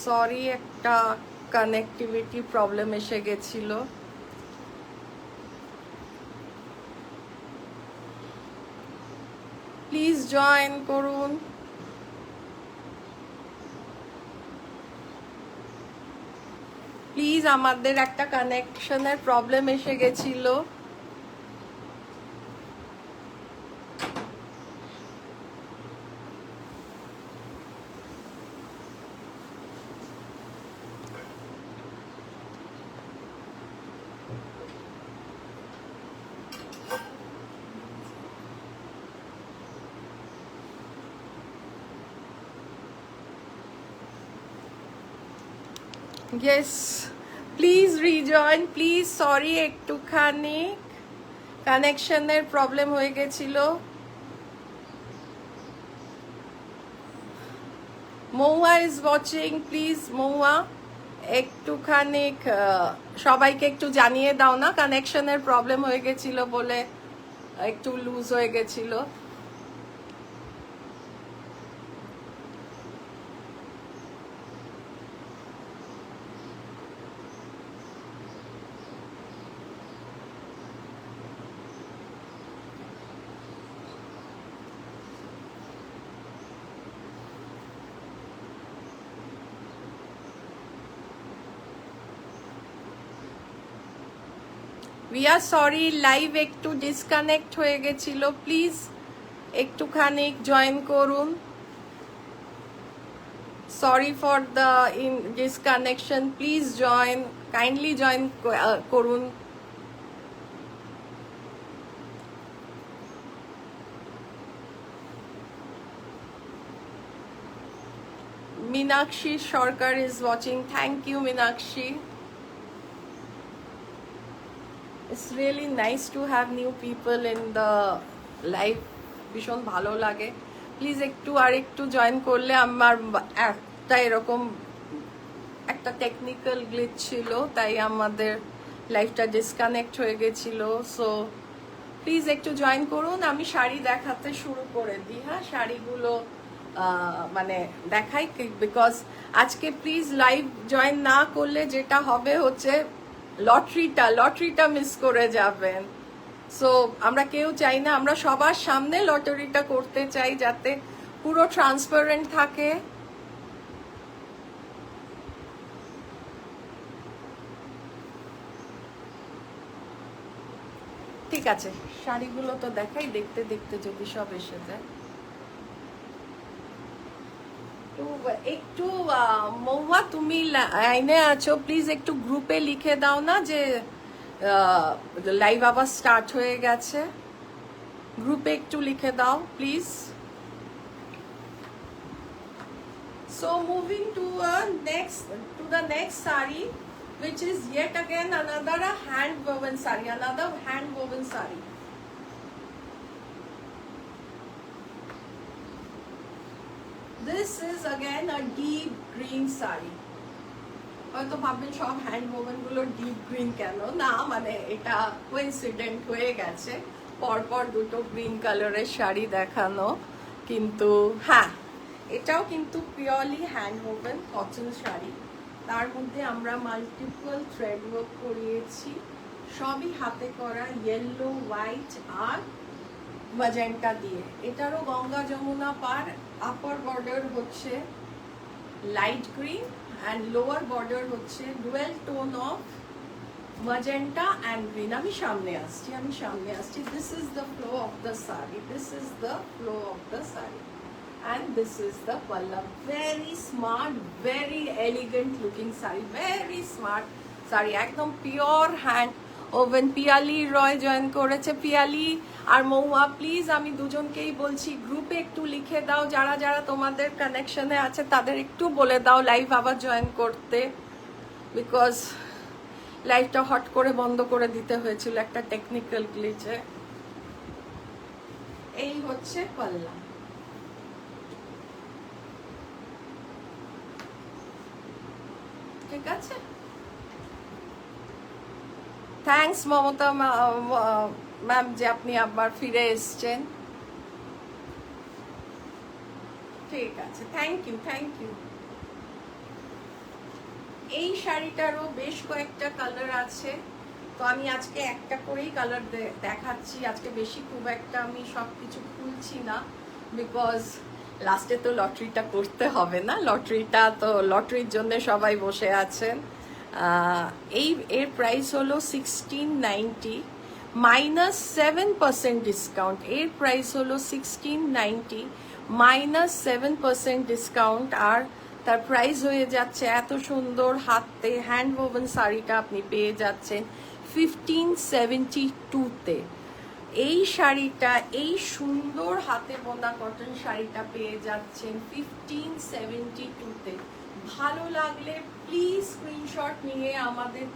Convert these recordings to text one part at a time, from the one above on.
Sorry, একটা connectivity problem এসে গেছিল। প্লিজ জয়েন করুন। প্লিজ, আমাদের একটা কানেকশনের প্রবলেম এসে গেছিল। Yes, please rejoin, please. Sorry, একটুখানি কানেকশনের প্রবলেম হয়ে গেছিল। মৌয়া ইজ ওয়াচিং, প্লিজ মৌয়া একটুখানি সবাইকে একটু জানিয়ে দাও না, কানেকশনের প্রবলেম হয়ে গেছিল বলে একটু লুজ হয়ে গেছিল। We are sorry, লাইভ একটু ডিসকানেক্ট হয়ে গেছিল, প্লিজ একটুখানি জয়েন করুন। Sorry for the disconnection, please join, kindly join করুন। Meenakshi Sarkar is watching. Thank you, Meenakshi. It's really nice to have new people in the live. ভীষণ ভালো লাগে। Please একটু আর একটু জয়েন করলে, আমার একটা এরকম একটা টেকনিক্যাল গ্লিচ ছিল, তাই আমাদের লাইভটা ডিসকানেক্ট হয়ে গেছিল। সো প্লিজ একটু জয়েন করুন। আমি শাড়ি দেখাতে শুরু করে দিই। হ্যাঁ, শাড়িগুলো মানে দেখাই, বিকজ আজকে প্লিজ লাইভ জয়েন না করলে যেটা হবে হচ্ছে লটারিটা মিস করে যাবেন। সো আমরা কেউ চাই না, আমরা সবার সামনে লটারিটা করতে চাই যাতে পুরো ট্রান্সপারেন্ট থাকে। ঠিক আছে, শাড়িগুলো তো দেখাই, দেখতে দেখতে যদি সব এসে যায়। একটু মৌয়া, তুমি লাইনে আছো, প্লিজ একটু গ্রুপে লিখে দাও না যে লাইভ আবার স্টার্ট হয়ে গেছে। গ্রুপে একটু লিখে দাও please. So moving to the next sari, which is yet again another hand woven sari. This is again a deep green sari. হয়তো ভাববেন সব হ্যান্ড ওভেন গুলো ডিপ গ্রিন কেন, না মানে এটা কোইন্সিডেন্ট হয়ে গেছে, পরপর দুটো গ্রিন কালারের শাড়ি দেখানো। কিন্তু হ্যাঁ, এটাও কিন্তু purely hand woven cotton sari. তার মধ্যে আমরা মাল্টিপল থ্রেড ওয়ার্ক করিয়েছি, সবই হাতে করা, ইয়েলো, হোয়াইট আর ম্যাজেন্টা দিয়ে। এটারও গঙ্গা যমুনা পার। আপার বর্ডার হচ্ছে light green and lower border হচ্ছে dual tone of magenta and green. আমি সামনে আসছি। This is the flow of the saree. And this is the palla. Very smart, very elegant looking saree. Very smart saree. একদম pure hand oven. Piyali রয় join করেছে। পিয়ালি আর মৌয়া, please আমি দুজনকেই বলছি গ্রুপে একটু লিখে দাও, যারা যারা তোমাদের কানেকশনে আছে তাদের একটু বলে দাও লাইভ আবার জয়েন করতে, বিকজ লাইভটা হট করে বন্ধ করে দিতে হয়েছিল একটা টেকনিক্যাল গ্লিচে। এই হচ্ছে পাল্লা। ঠিক আছে, থ্যাঙ্কস মমতা ম্যাম যে আপনি আবার ফিরে এসছেন। ঠিক আছে, থ্যাংক ইউ। এই শাড়িটারও বেশ কয়েকটা কালার আছে, তো আমি আজকে একটা করেই কালার দেখাচ্ছি। আজকে বেশি খুব একটা আমি সব কিছু খুলছি না, বিকজ লাস্টে তো লটারিটা করতে হবে না, লটারিটা তো লটারির জন্য সবাই বসে আছেন। এর প্রাইস হলো 1690 -7% ডিসকাউন্ট। এর প্রাইস হলো 1690 -7% ডিসকাউন্ট, আর তার প্রাইস হয়ে যাচ্ছে এত সুন্দর হাতে হ্যান্ড ওভেন শাড়িটা আপনি পেয়ে যাচ্ছেন 1572-তে। এই শাড়িটা, এই সুন্দর হাতে বোনা কটন শাড়িটা পেয়ে যাচ্ছেন 1572-তে। ভালো লাগলে প্লিজ স্ক্রিনশট নিয়ে আমাদের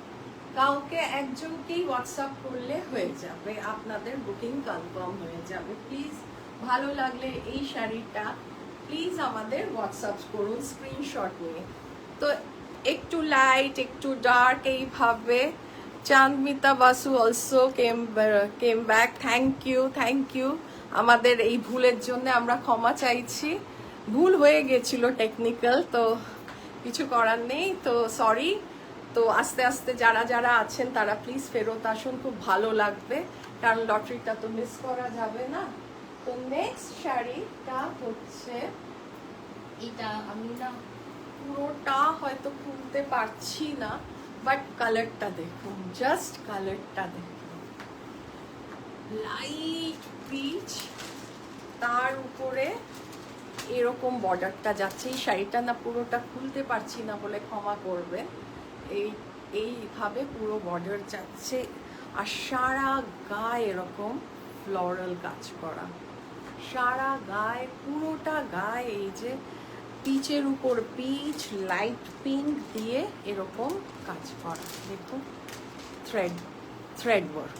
কাউকে একজনকেই হোয়াটসঅ্যাপ করলে হয়ে যাবে, আপনাদের বুকিং কনফার্ম হয়ে যাবে। প্লিজ ভালো লাগলে এই শাড়িটা প্লিজ আমাদের হোয়াটসঅ্যাপ করুন স্ক্রিনশট নিয়ে। তো একটু লাইট একটু ডার্ক এইভাবে। Chandmita Basu also came back, thank you. আমাদের এই ভুলের জন্য আমরা ক্ষমা চাইছি, ভুল হয়ে গেছিল টেকনিক্যাল, তো কিছু করার নেই, তো সরি। তো আস্তে আস্তে যারা যারা আছেন তারা প্লিজ ফেরত আসুন, খুব ভালো লাগবে, কারণ লটারিটা তো মিস করা যাবে না। তো নেক্সট শাড়িটা হচ্ছে এটা, আমি না পুরোটা হয়তো খুলতে পারছি না, বাট কালারটা দেখুন, জাস্ট কালারটা দেখুন, লাইট পিচ, তার উপরে এরকম বর্ডারটা যাচ্ছে। এই শাড়িটা না পুরোটা খুলতে পারছি না বলে ক্ষমা করবেন। এইভাবে পুরো বর্ডার যাচ্ছে, আর সারা গায়ে এরকম ফ্লোরাল কাজ করা, সারা গায়ে পুরোটা গায়ে এই যে পিচের উপর পিচ, লাইট পিঙ্ক দিয়ে এরকম কাজ করা, দেখুন থ্রেড ওয়ার্ক।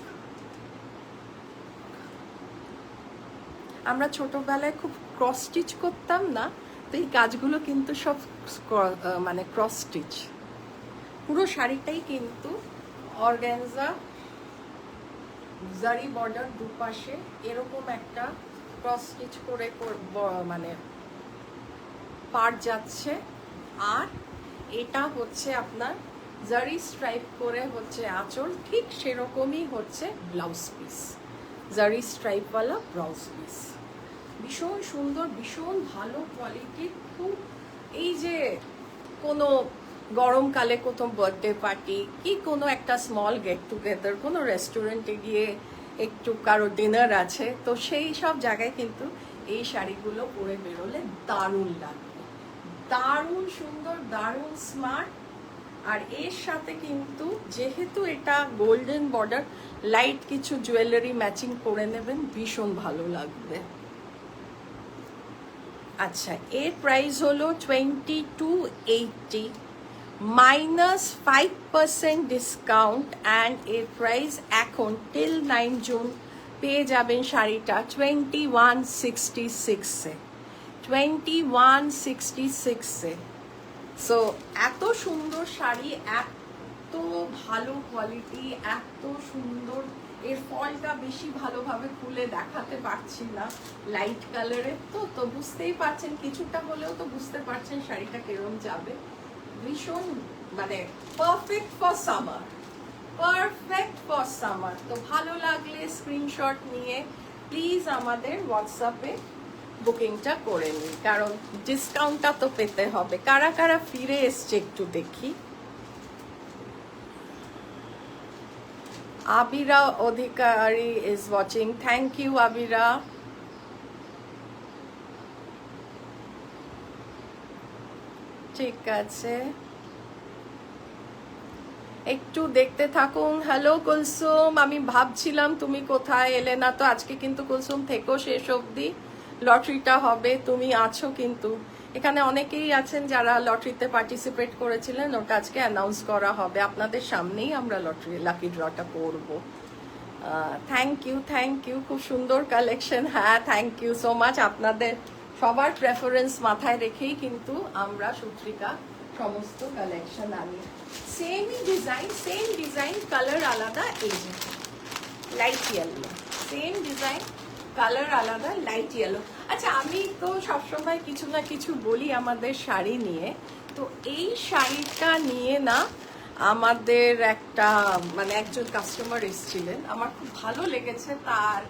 আমরা ছোটবেলায় খুব ক্রস স্টিচ করতাম না, তো এই কাজগুলো কিন্তু সব মানে ক্রস স্টিচ। পুরো শাড়িটাই কিন্তু অর্গানজা, জারি বর্ডার দুপাশে এরকম একটা ক্রস স্টিচ করে মানে পার যাচ্ছে, আর এটা হচ্ছে আপনার জারি স্ট্রাইপ করে হচ্ছে আঁচল, ঠিক সেরকমই হচ্ছে ব্লাউজ পিস, জারি স্ট্রাইপওয়ালা ব্লাউজ পিস। ভীষণ সুন্দর, ভীষণ ভালো কোয়ালিটির। খুব এই যে কোনো গরমকালে কোথাও বার্থডে পার্টি কি কোনো একটা স্মল গেট টুগেদার, কোনো রেস্টুরেন্টে গিয়ে একটু কারো ডিনার আছে, তো সেই সব জায়গায় কিন্তু এই শাড়িগুলো পরে বেরোলে দারুণ লাগবে, দারুণ সুন্দর, দারুণ স্মার্ট। আর এর সাথে কিন্তু যেহেতু এটা গোল্ডেন বর্ডার, লাইট কিছু জুয়েলারি ম্যাচিং করে নেবেন, ভীষণ ভালো লাগবে। আচ্ছা, এর প্রাইস হলো 2280 -5% ডিসকাউন্ট, অ্যান্ড এর প্রাইস এখন টিল 9 জুন পেয়ে যাবেন শাড়িটা 2166-এ, 2166-এ। সো এত সুন্দর শাড়ি, এত ভালো কোয়ালিটি, এত সুন্দর। এর ফলটা বেশি ভালোভাবে খুলে দেখাতে পারছি না, লাইট কালারের তো বুঝতেই পারছেন, কিছুটা হলেও তো বুঝতে পারছেন শাড়িটা কিরম যাবে। ভীষণ মানে perfect for summer, perfect for summer. তো ভালো লাগলে স্ক্রিনশট নিয়ে প্লিজ আমাদের হোয়াটসঅ্যাপে বুকিংটা করে নিই, কারণ ডিসকাউন্টটা তো পেতে হবে। কারা কারা ফিরে এসছে একটু দেখি। আবিরা অধিকারী ইজ ওয়াচিং, থ্যাংক ইউ আবিরা। ঠিক আছে, একটু দেখতে থাকুন। হ্যালো কুলসুম, আমি ভাবছিলাম তুমি কোথায় এলে না, তো আজকে কিন্তু কুলসুম থেকো শেষ অবধি, লটারিটা হবে, তুমি আছো কিন্তু এখানে। অনেকেই আছেন যারা লটারিতে পার্টিসিপেট করেছিলেন, ওটা আজকে অ্যানাউন্স করা হবে, আপনাদের সামনেই আমরা লটারি লাকি ড্রটা করব। থ্যাংক ইউ, খুব সুন্দর কালেকশন। হ্যাঁ, থ্যাংক ইউ সো মাচ। আপনাদের সবার প্রেফারেন্স মাথায় রেখেই কিন্তু আমরা সূত্রিকা সমস্ত কালেকশন আনি। সেম ডিজাইন, কালার আলাদা, এই যে light yellow, same design, colour আলাদা, লাইট ইয়েলো। আচ্ছা, আমি তো সবসময় কিছু না কিছু বলি আমাদের শাড়ি নিয়ে, তো এই শাড়িটা নিয়ে না আমাদের একটা মানে একজন কাস্টমার এসেছিলেন, আমার খুব ভালো লেগেছে তার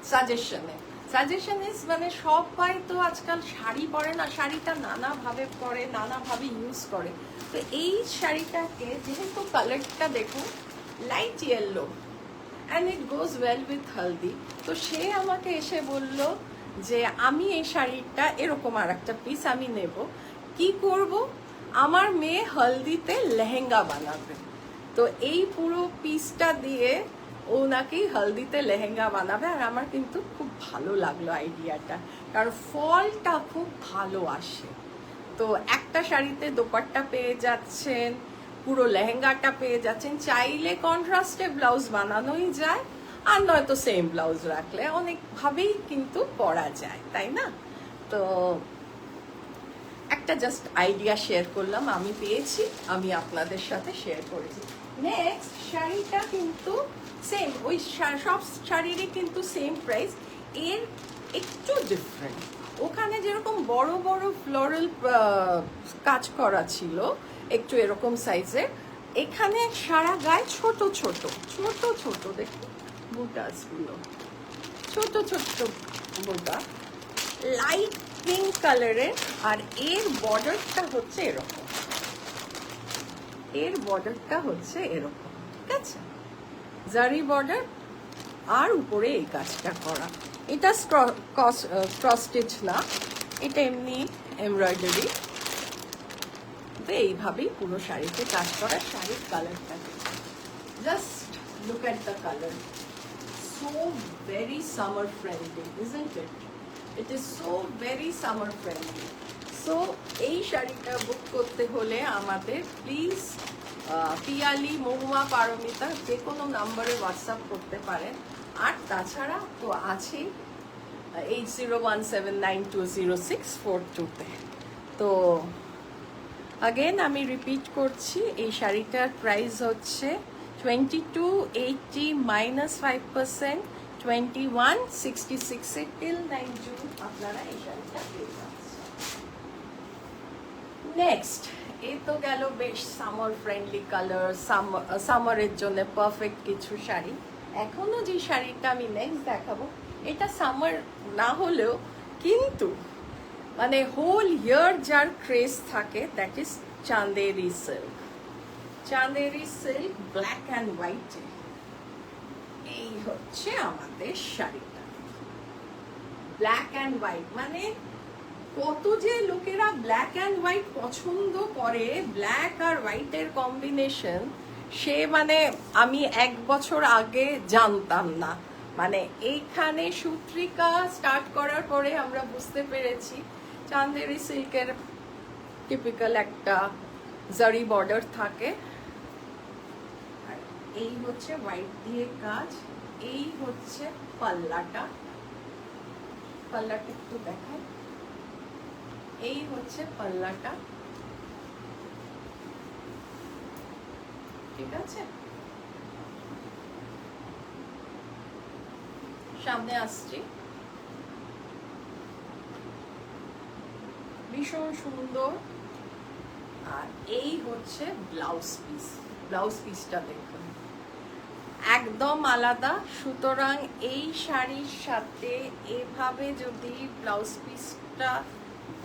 সাজেশনে। সাজেশন ইজ মানে সবাই তো আজকাল শাড়ি পরে না, শাড়িটা নানাভাবে পরে, নানাভাবে ইউজ করে। তো এই শাড়িটাকে যেহেতু কালারটা দেখুন light yellow and it goes well with haldi, তো সে আমাকে এসে বলল যে আমি এই শাড়িটা এরকম আর একটা পিস আমি নেব, কি করব, আমার মেয়ে হলদিতে লেহেঙ্গা বানাবে। তো এই পুরো পিসটা দিয়ে ও নাকি হলদিতে লেহেঙ্গা বানাবে। আর আমার কিন্তু খুব ভালো লাগলো আইডিয়াটা, কারণ ফলটা খুব ভালো আসে। তো একটা শাড়িতে দোপাট্টা পেয়ে যাচ্ছেন, পুরো লেহেঙ্গাটা পেয়ে যাচ্ছেন, চাইলে কন্ট্রাস্টে ব্লাউজ বানানোই যায়, আর নয়তো সেম ব্লাউজ রাখলে অনেকভাবেই কিন্তু পরা যায়, তাই না? তো একটা জাস্ট আইডিয়া শেয়ার করলাম, আমি পেয়েছি, আমি আপনাদের সাথে শেয়ার করেছি। নেক্সট শাড়িটা কিন্তু সেম, ওই সব শাড়িরই কিন্তু সেম প্রাইস, এর একটু ডিফারেন্ট। ওখানে যেরকম বড় বড় ফ্লোরাল কাজ করা ছিল একটু এরকম সাইজের, এখানে সারা গায়ে ছোট ছোট ছোট ছোট দেখুন বুটাসগুলো, ছোট ছোট বুটা, লাইট পিঙ্ক কালারের। আর এর বর্ডারটা হচ্ছে এরকম, এর বর্ডারটা হচ্ছে এরকম, ঠিক আছে, জারি বর্ডার, আর উপরে এই কাজটা করা। এটা ক্রস স্টিচ না, এটা এমনি এমব্রয়ডারি। তো এইভাবেই পুরো শাড়িতে কাজ করা। শাড়ির কালারটা just look at the colour, so very summer friendly, isn't it? It is so very summer friendly. So এই শাড়িটা বুক করতে হলে আমাদের প্লিজ পিয়ালি, মহুয়া, পারমিতা যে কোনো নাম্বারে হোয়াটসঅ্যাপ করতে পারেন। আর তাছাড়া তো আছেই 8017920642-তে। তো আগেন আমি রিপিট করছি, এই শাড়িটার প্রাইস হচ্ছে 2280 -5%, 2166 till 9 জুন আপনারা এই শাড়িটা পেয়ে যাচ্ছেন। নেক্সট, এই তো গেল বেশ সামার ফ্রেন্ডলি কালার, সামারের জন্য পারফেক্ট কিছু শাড়ি। এখনো যে শাড়িটা আমি নেক্সট দেখাবো, এটা সামার না হলেও কিন্তু মানে হোল ইয়ার যার ক্রেজ থাকে, that is Chanderi silk. Chanderi silk black and white, এই হচ্ছে আমাদের শাড়িটা। ব্ল্যাক অ্যান্ড হোয়াইট মানে কত যে লোকেরা ব্ল্যাক অ্যান্ড হোয়াইট পছন্দ করে, ব্ল্যাক আর হোয়াইটের কম্বিনেশন, সে মানে আমি 1 বছর আগে জানতাম না। মানে এইখানে সূত্রিকা স্টার্ট করার পরে আমরা বুঝতে পেরেছি চাঁদেরি সিল্কের টিপিক্যাল একটা জারি বর্ডার থাকে, আর এই হচ্ছে হোয়াইট দিয়ে কাজ, এই হচ্ছে পাল্লাটা, পাল্লাটা একটু দেখায়, এই হচ্ছে পাল্লাটা, ঠিক আছে? সামনে আসছি, ভীষণ সুন্দর। আর এই হচ্ছে ব্লাউজ পিস, ব্লাউজ পিসটা দেখুন একদম আলাদা। সুতরাং এই শাড়ির সাথে এভাবে যদি ব্লাউজ পিসটা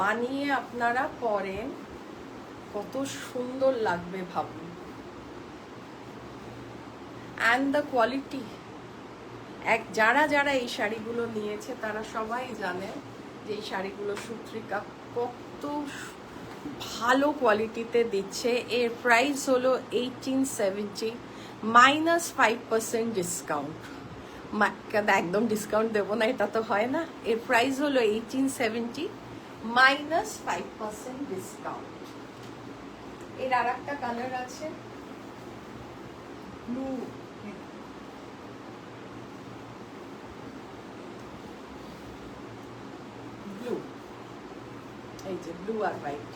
বানিয়ে আপনারা পরেন, কত সুন্দর লাগবে ভাবুন। অ্যান্ড দ্য কোয়ালিটি, যারা যারা এই শাড়িগুলো নিয়েছে তারা সবাই জানেন যে এই শাড়িগুলো সূত্রিকা কত ভালো কোয়ালিটিতে দিচ্ছে। এর প্রাইস হলো 1870 -5% ডিসকাউন্ট। একদম ডিসকাউন্ট দেবো না, এটা তো হয় না। এর প্রাইস হলো 1870 -5% ডিসকাউন্ট। এর আর একটা কালার আছে ব্লু, ব্লু, এই যে ব্লু আর white,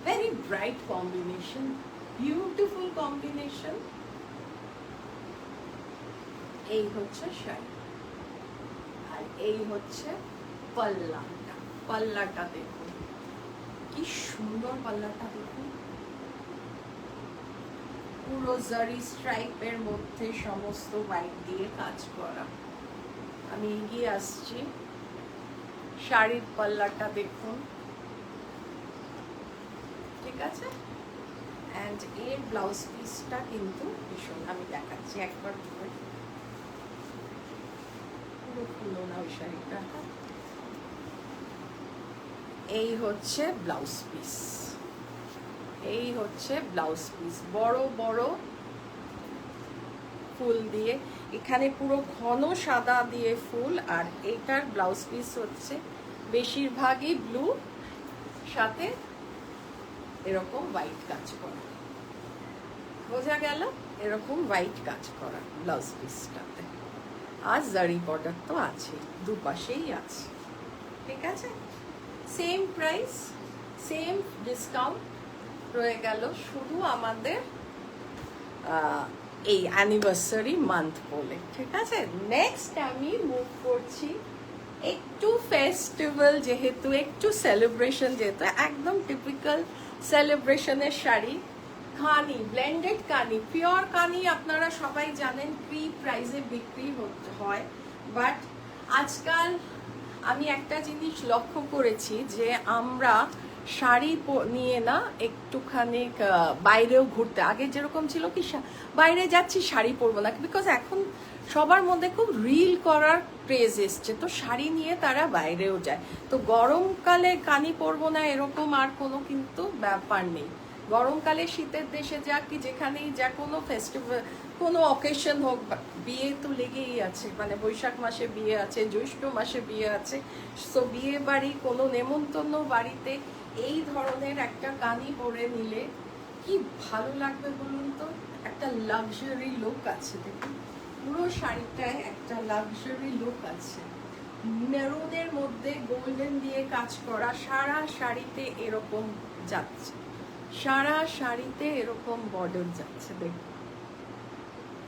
very bright combination, beautiful combination. এই হচ্ছে শাড়ি, আর এই হচ্ছে পাল্লাটা। পাল্লাটা দেখুন কি সুন্দর, পাল্লাটা দেখুন পুরো জারি স্ট্রাইপের মধ্যে সমস্ত হোয়াইট দিয়ে কাজ করা। আমি এগিয়ে আসছি, শাড়ির পাল্লাটা দেখুন, ঠিক আছে। অ্যান্ড এর ব্লাউজ পিসটা কিন্তু ভীষণ, আমি দেখাচ্ছি একবার পুরো খুলো না ওই শাড়িটা। এই হচ্ছে ব্লাউজ পিস, এই হচ্ছে ব্লাউজ পিস, বড় বড় ফুল দিয়ে, এখানে পুরো ঘন সাদা দিয়ে ফুল। আর এটার ব্লাউজ পিস হচ্ছে বেশিরভাগই ব্লু, সাথে এরকম হোয়াইট কাজ করা, বোঝা গেল? এরকম হোয়াইট কাজ করা ব্লাউজ পিসটাতে। আর জারি বর্ডার তো আছে, দুপাশেই আছে, ঠিক আছে। সেম প্রাইস, সেম ডিসকাউন্ট রয়ে গেল, শুধু আমাদের এই অ্যানিভার্সারি মান্থ বলে, ঠিক আছে। নেক্সট আমি মুভ করছি একটু ফেস্টিভ্যাল, যেহেতু একটু সেলিব্রেশন, যেহেতু একদম টিপিক্যাল সেলিব্রেশনের শাড়ি, কানি, ব্লেন্ডেড কানি, পিওর কানি আপনারা সবাই জানেন প্রি প্রাইসে বিক্রি হয়। বাট আজকাল আমি একটা জিনিস লক্ষ্য করেছি যে আমরা শাড়ি নিয়ে না একটুখানি বাইরেও ঘুরতে, আগে যেরকম ছিল কি বাইরে যাচ্ছি শাড়ি পরবো না, বিকজ এখন সবার মধ্যে খুব রিল করার ক্রেজ এসছে, তো শাড়ি নিয়ে তারা বাইরেও যায়। তো গরমকালে কানি পরবো না এরকম আর কোনো কিন্তু ব্যাপার নেই। গরমকালে শীতের দেশে যা কি যেখানেই যা, কোনো ফেস্টিভ্যাল, কোনো অকেশন হোক, বিয়ে তো লেগেই আছে, মানে বৈশাখ মাসে বিয়ে আছে, জ্যৈষ্ঠ মাসে বিয়ে আছে, তো বিয়ে বাড়ি, কোনো নেমন্তন্ন বাড়িতে এই ধরনের একটা কানি পরে নিলে কি ভালো লাগবে বলুন তো। একটা লাক্সারি লুক আছে, দেখুন পুরো শাড়িটায় একটা লাক্সারি লুক আছে। মেরুনের মধ্যে গোল্ডেন দিয়ে কাজ করা, সারা শাড়িতে এরকম যাচ্ছে, সারা শাড়িতে এরকম বর্ডার যাচ্ছে, দেখুন,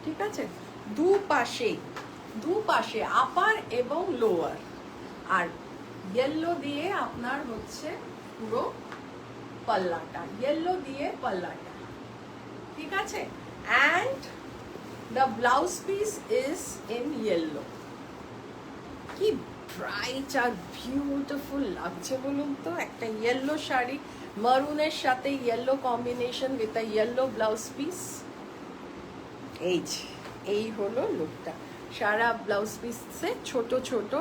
ঠিক আছে। দুপাশে আপার এবং লোয়ার, আর ইয়েলো দিয়ে আপনার হচ্ছে পুরো পাল্লাটা, ইয়েলো দিয়ে পাল্লাটা, ঠিক আছে। And the blouse piece is in yellow. কি ব্রাইট আর বিউটিফুল লাগছে বলুন তো, একটা ইয়েলো শাড়ি, মারুনের সাথে yellow combination with a yellow blouse piece. এই হলো লুকটা। সারা ব্লাউজ পিসে ছোট ছোট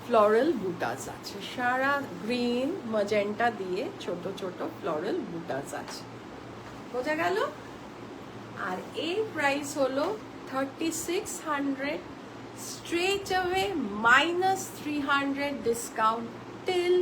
ফ্লোরাল বুটাস আছে, সারা গ্রিন ম্যাজেন্টা দিয়ে ছোট ছোট ফ্লোরাল বুটাস আছে, বোঝা গেল। আর এর প্রাইস হলো 3600, straight away -300 discount till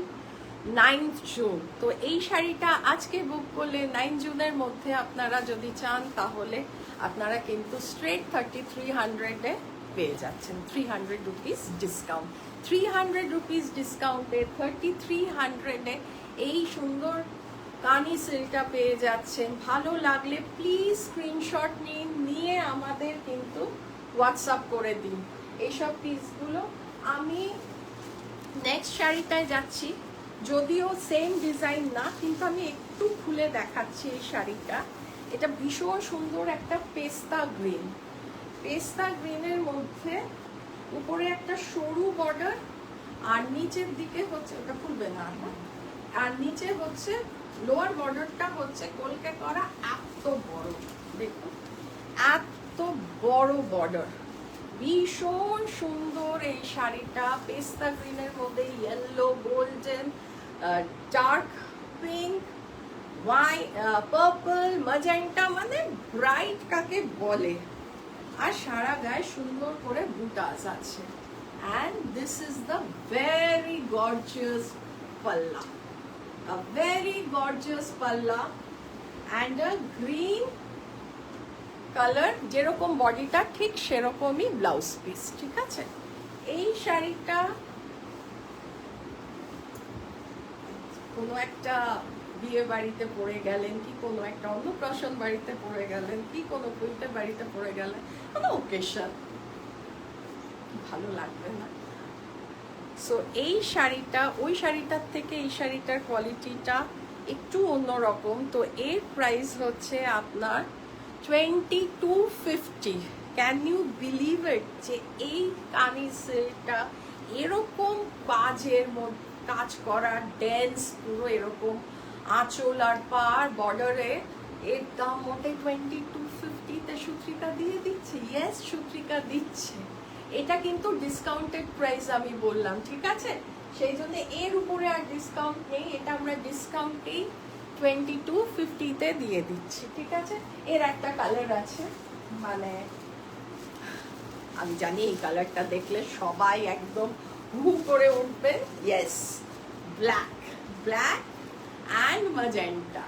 9th June. তো এই শাড়িটা আজকে বুক করলে 9 জুনের মধ্যে আপনারা যদি চান, তাহলে আপনারা কিন্তু স্ট্রেট 3300-এ পেয়ে যাচ্ছেন, 300 রুপিস ডিসকাউন্ট। 300 রুপিস ডিসকাউন্টে 3300-এ এই সুন্দর কানি সিল্কটা পেয়ে যাচ্ছেন। ভালো লাগলে প্লিজ স্ক্রিনশট নিয়ে আমাদের কিন্তু হোয়াটসঅ্যাপ করে দিন এইসব পিসগুলো। আমি নেক্সট শাড়িটায় যাচ্ছি, যদিও সেম ডিজাইন না, কিন্তু আমি একটু খুলে দেখাচ্ছি এই শাড়িটা। এটা ভীষণ সুন্দর একটা পেস্তা গ্রিন, পেস্তা গ্রিনের মধ্যে উপরে একটা সরু বর্ডার, আর নিচের দিকে হচ্ছে, ওটা খুলবে না, আর নিচে হচ্ছে লোয়ার বর্ডারটা হচ্ছে কলকে করা, এত বড়, দেখুন এত বড় বর্ডার, ভীষণ সুন্দর এই শাড়িটা। পেস্তা গ্রিনের মধ্যে yellow, golden, dark pink, purple, magenta, মানে ব্রাইট কাকে বলে। আর সারা গায়ে সুন্দর করে বুটাস আছে। And this is the very gorgeous palla, a very gorgeous palla and a green color, যেরকম বডিটা ঠিক সেরকমই ব্লাউজ পিস, ঠিক আছে। এই শাড়িটা কোনো একটা বিয়ে বাড়িতে পরে গেলেন, কি কোনো একটা অন্নপ্রাশন বাড়িতে পরে গেলেন, কি কোনো পুইতে বাড়িতে পরে গেলেন, কোনো ওকেশন, ভালো লাগবে না। সো এই শাড়িটা ওই শাড়িটার থেকে এই শাড়িটার কোয়ালিটিটা একটু অন্যরকম। তো এর প্রাইস হচ্ছে আপনার 2250। ক্যান ইউ বিলিভ ইট যে এই কানি সিল্কটা এরকম কাজের মধ্যে কাজ করা, ডেন্স পুরো এরকম আঁচল আর পার বর্ডারে, এর দাম মোটে 2250-তে সুত্রিকা দিয়ে দিচ্ছে। ইয়েস, সুত্রিকা দিচ্ছে। এটা কিন্তু ডিসকাউন্টেড প্রাইস আমি বললাম, ঠিক আছে? সেই জন্য এর উপরে আর ডিসকাউন্ট নেই, এটা আমরা ডিসকাউন্টেই 2250-তে দিয়ে দিচ্ছি, ঠিক আছে? এর একটা কালার আছে, মানে আমি জানি এই কালারটা দেখলে সবাই একদম হু করে উঠবে। Yes, black, black and magenta,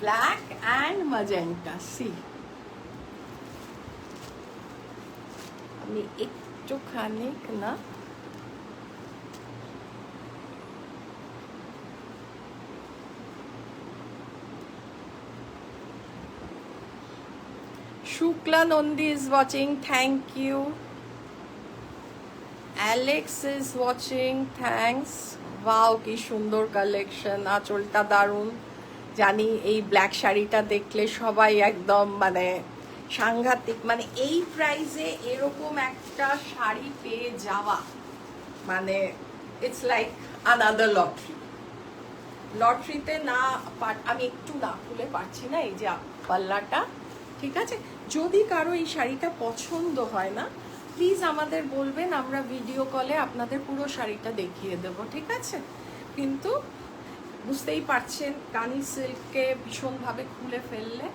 black and magenta. See, আমি একটুখানি না Shukla Nandi is watching, thank you. Alex is watching, thanks. Wow, কি সুন্দর কালেকশন, আঁচলটা দারুণ। জানি এই ব্ল্যাক শাড়িটা দেখলে সবাই একদম মানে সাংঘাতিক, মানে এই প্রাইসে এরকম একটা শাড়ি পেয়ে যাওয়া মানে ইটস লাইক আনাদার লটারি। লটারিতে না, আমি একটু না খুলে পারছি না এই যে পাল্লাটা, ঠিক আছে? যদি কারো এই শাড়িটা পছন্দ হয় না, প্লিজ আমাদের বলবেন, আমরা ভিডিও কলে আপনাদের পুরো শাড়িটা দেখিয়ে দেব, ঠিক আছে? কিন্তু বুঝতেই পারছেন কানি সিল্ককে ভীষণভাবে খুলে ফেললে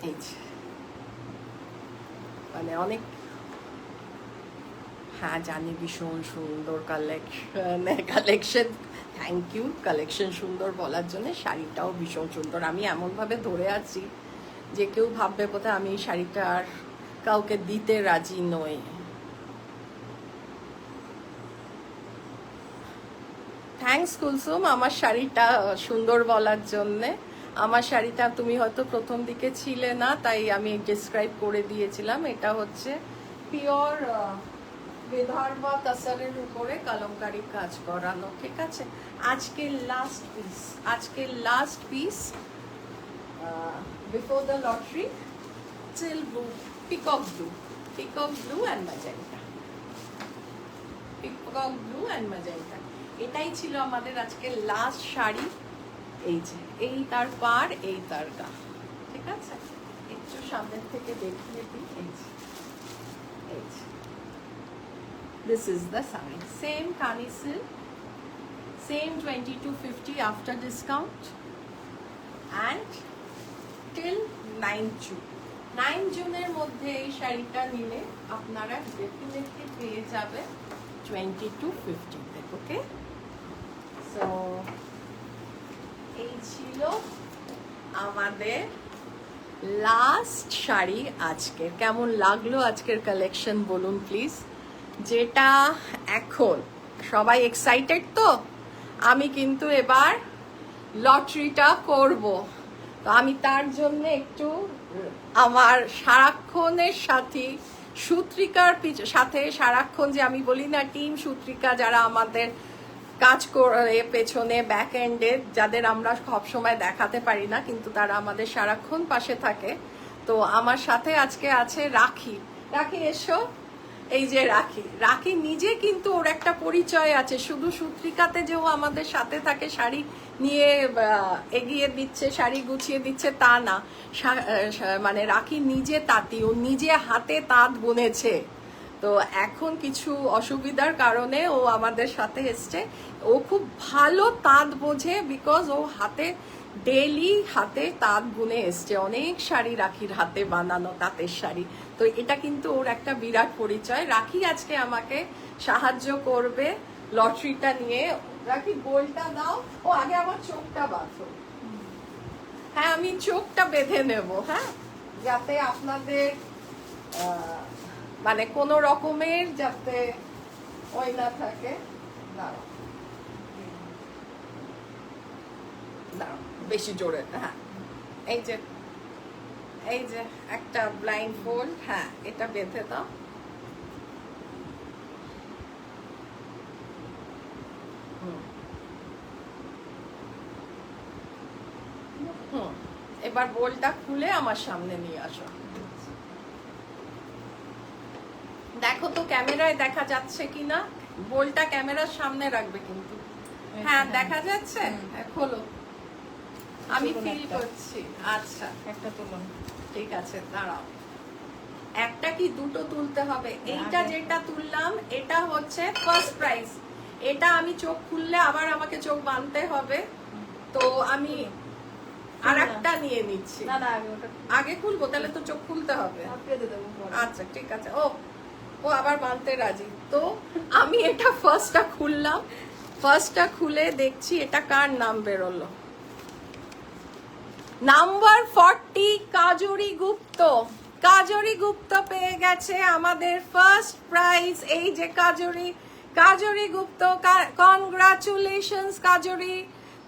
এই যে মানে অনেক, হ্যাঁ জানি ভীষণ সুন্দর কালেকশন। থ্যাংক ইউ কালেকশন সুন্দর বলার জন্য। শাড়িটাও ভীষণ সুন্দর। আমি এমনভাবে ধরে আছি যে কেউ ভাববে বোধহয় আমি এই শাড়িটা আর কাউকে দিতে রাজি নই। থ্যাংকস কুলসুম আমার শাড়িটা সুন্দর বলার জন্যে। আমার শাড়িটা তুমি হয়তো প্রথম দিকে ছিলে না, তাই আমি ডিসক্রাইব করে দিয়েছিলাম। এটা হচ্ছে পিওর বিদর্ভা তসরের উপরে কলমকারি কাজ করানো, ঠিক আছে? আজকের last piece before the lottery, teal blue, peacock blue and magenta, peacock blue and magenta. এটাই ছিল আমাদের আজকে লাস্ট শাড়ি। এই যে এই তার পার, এই তার গা, ঠিক আছে? একটু সামনের থেকে দেখিয়ে দিই। এই যে this is the saree, same kani silk, same 2250 after discount, and till 9 June। 9 জুনের মধ্যে এই শাড়িটা নিলে আপনারা ডেফিনেটলি পেয়ে যাবে 2250-তে, ওকে? সো এই ছিল আমাদের লাস্ট শাড়ি আজকের। কেমন লাগলো আজকের কালেকশন বলুন প্লিজ। যেটা এখন সবাই এক্সাইটেড, তো আমি কিন্তু এবার লটারিটা করব। তো আমি তার জন্য একটু আমার সারাক্ষণের সাথী সূত্রিকার সাথে সারাক্ষণ, যে আমি বলি না টিম সূত্রিকা, যারা আমাদের কাজ করে পেছনে ব্যাক এন্ডে, যাদের আমরা সবসময় দেখাতে পারি না কিন্তু তারা আমাদের সারাক্ষণ পাশে থাকে। তো আমার সাথে আজকে আছে রাখি। রাখি এসো। এই যে রাখি নিজে কিন্তু ওর একটা পরিচয় আছে, শুধু সূত্রিকাতে যে ও আমাদের সাথে থাকে শাড়ি নিয়ে এগিয়ে দিচ্ছে, শাড়ি গুছিয়ে দিচ্ছে তা না, মানে রাখি নিজে তাঁতি, ও নিজে হাতে তাঁত বুনেছে। তো এখন কিছু অসুবিধার কারণে ও আমাদের সাথে এসছে। ও খুব ভালো তাঁত বোঝে, বিকজ ও ডেইলি হাতে তাঁত বুনে এসছে। অনেক শাড়ি রাখির হাতে বানানো তাঁতের শাড়ি। তো এটা কিন্তু ওর একটা বিরাট পরিচয়। রাখি আজকে আমাকে সাহায্য করবে লটারিটা নিয়ে। রাখি গোলটা দাও। ও আগে আমার চোখটা বাঁধো। হ্যাঁ, আমি চোখটা বেঁধে নেব, হ্যাঁ, যাতে আপনাদের মানে কোনো রকমের যাতে ওই না থাকে। দাঁড়াও, বেশি জোরে, হ্যাঁ। এই যে একটা ব্লাইন্ড ফোল্ড, হ্যাঁ, এটা বেঁধে দাও। এবার বোলটা খুলে আমার সামনে নিয়ে আসো। দেখো তো ক্যামেরায় দেখা যাচ্ছে কিনা, বোলটা ক্যামেরার সামনে রাখবে কিন্তু। হ্যাঁ দেখা যাচ্ছে, খোলো, আমি ফিল করছি। আচ্ছা একটা তুলুন। ঠিক আছে দাঁড়াও, একটা কি দুটো তুলতে হবে? এইটা যেটা তুললাম এটা হচ্ছে ফার্স্ট প্রাইজ, এটা আমি চোখ খুললে আবার আমাকে চোখ বাঁধতে হবে, তো আমি আর একটা নিয়ে নিচ্ছি। না না আগে ওটা আগে খুলবো, তাহলে তো চোখ খুলতে হবে। পেতে দেবো পরে। আচ্ছা ঠিক আছে। ও ও আবার বাঁধতে রাজি, তো আমি এটা ফার্স্টটা খুললাম, ফার্স্টটা খুলে দেখছি এটা কার নাম বেরোলো। নাম্বার 40 কাজরি গুপ্ত। কাজরি গুপ্ত পেয়ে গেছে আমাদের ফার্স্ট প্রাইজ। এই যে কাজরি, কাজরি গুপ্ত, কনগ্রাচুলেশনস কাজরি,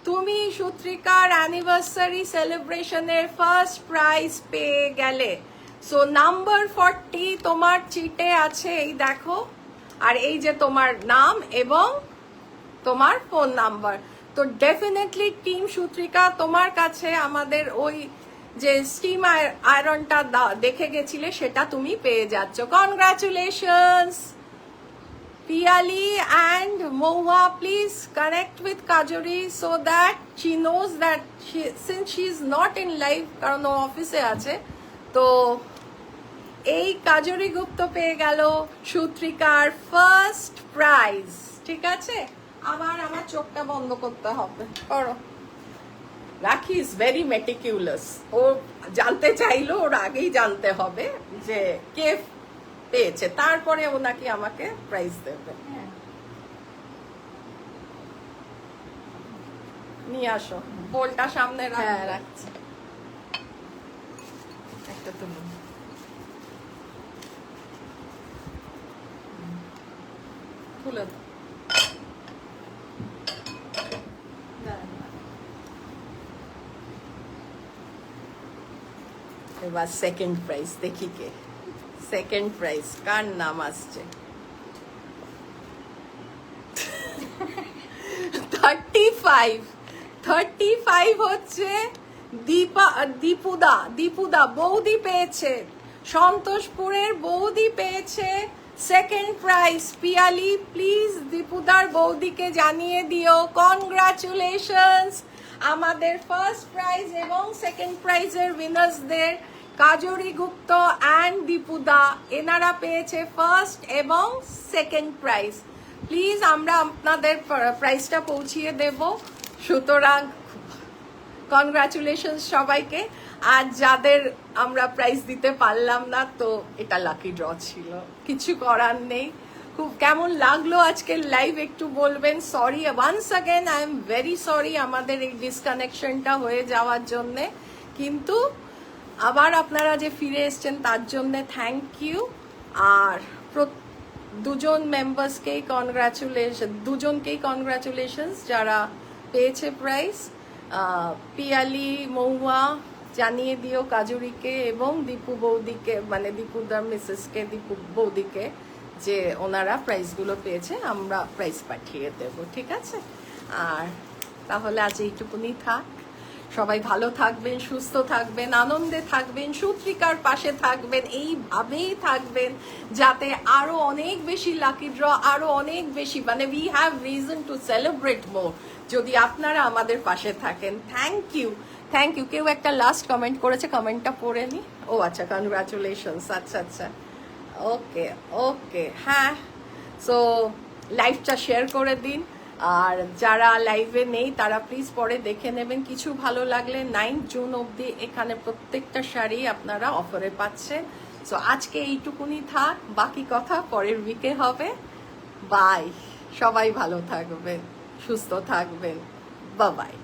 তুমি সূত্রিকার অ্যানিভার্সারি সেলিব্রেশনের ফার্স্ট প্রাইজ পেয়ে গেলে। সো নাম্বার 40 তোমার চিটে আছে, এই দেখো, আর এই যে তোমার নাম এবং তোমার ফোন নাম্বার। তো ডেফিনেটলি টিম সূত্রিকা তোমার কাছে আমাদের ওই যে স্টিম আয়রনটা দেখে গেছিলে সেটা তুমি পেয়ে যাচ্ছ। Congratulations Piyali and Mahua, please connect with Kajari so that she knows that since she is not in live, কারণ ও অফিসে আছে। তো এই কাজরি গুপ্ত পেয়ে গেল সূত্রিকার ফার্স্ট প্রাইজ। ঠিক আছে, আবার আমার চোখটা বন্ধ করতে হবে, করো। রাখি ইজ ভেরি মেটিকিউলাস, ও জানতে চাইলো, ওর আগেই জানতে হবে যে কে পেয়েছে, তারপরে ও নাকি আমাকে প্রাইজ দেবে। নিয়ে আসো, বোলটা সামনে হ্যাঁ রাখো। রাখছি। একটা তুলুন। খুলে দাও। এবার সেকেন্ড প্রাইজ দেখি কে, সেকেন্ড প্রাইজ কার নাম আসছে। 35 হচ্ছে দীপুদা বৌদি পেয়েছে, সন্তোষপুরের বৌদি পেয়েছে সেকেন্ড প্রাইজ। পিয়ালি প্লিজ দীপুদার বৌদিকে জানিয়ে দিও কনগ্রাচুলেশনস আমাদের ফার্স্ট প্রাইজ এবং সেকেন্ড প্রাইজের উইনার্সদের। কাজরি গুপ্ত অ্যান্ড দীপুদা এনারা পেয়েছে ফার্স্ট এবং সেকেন্ড প্রাইজ। প্লিজ আমরা আপনাদের প্রাইজটা পৌঁছিয়ে দেব, সুতরাং কনগ্রাচুলেশনস সবাইকে। আর যাদের আমরা প্রাইজ দিতে পারলাম না, তো এটা লাকি ড্র ছিল, কিছু করার নেই। খুব কেমন লাগলো আজকের লাইভ একটু বলবেন। Sorry once again, I am very sorry আমাদের এই ডিসকানেকশনটা হয়ে যাওয়ার জন্যে, কিন্তু আবার আপনারা যে ফিরে এসছেন তার জন্যে থ্যাংক ইউ। আর দুজন মেম্বার্সকেই কনগ্রাচুলেশনস যারা পেয়েছে প্রাইজ। পিয়ালি মহুয়া জানিয়ে দিও কাজুরিকে এবং দীপু বৌদিকে, মানে দীপুদার মিসেসকে, দীপু বৌদিকে, যে ওনারা প্রাইজগুলো পেয়েছে, আমরা প্রাইজ পাঠিয়ে দেব। ঠিক আছে, আর তাহলে আজ এইটুকুনি থাক। সবাই ভালো থাকবেন, সুস্থ থাকবেন, আনন্দে থাকবেন, সূত্রিকার পাশে থাকবেন, এইভাবেই থাকবেন, যাতে আরো অনেক বেশি লাকি ড্র, আরো অনেক বেশি, মানে we have reason to celebrate more যদি আপনারা আমাদের পাশে থাকেন। Thank you, thank you. কেউ একটা লাস্ট কমেন্ট করেছে, কমেন্টটা পড়ে নি। ও আচ্ছা, কনগ্রাচুলেশনস। আচ্ছা আচ্ছা, ওকে ওকে, হ্যাঁ। সো লাইভটা শেয়ার করে দিন, আর যারা লাইভে নেই তারা প্লিজ পরে দেখে নেবেন। কিছু ভালো লাগলে 9 জুন অবধি এখানে প্রত্যেকটা শাড়ি আপনারা অফারে পাচ্ছেন। সো আজকে এইটুকুনি থাক, বাকি কথা পরের উইকে হবে। বাই, সবাই ভালো থাকবেন, সুস্থ থাকবেন, বাই বাই।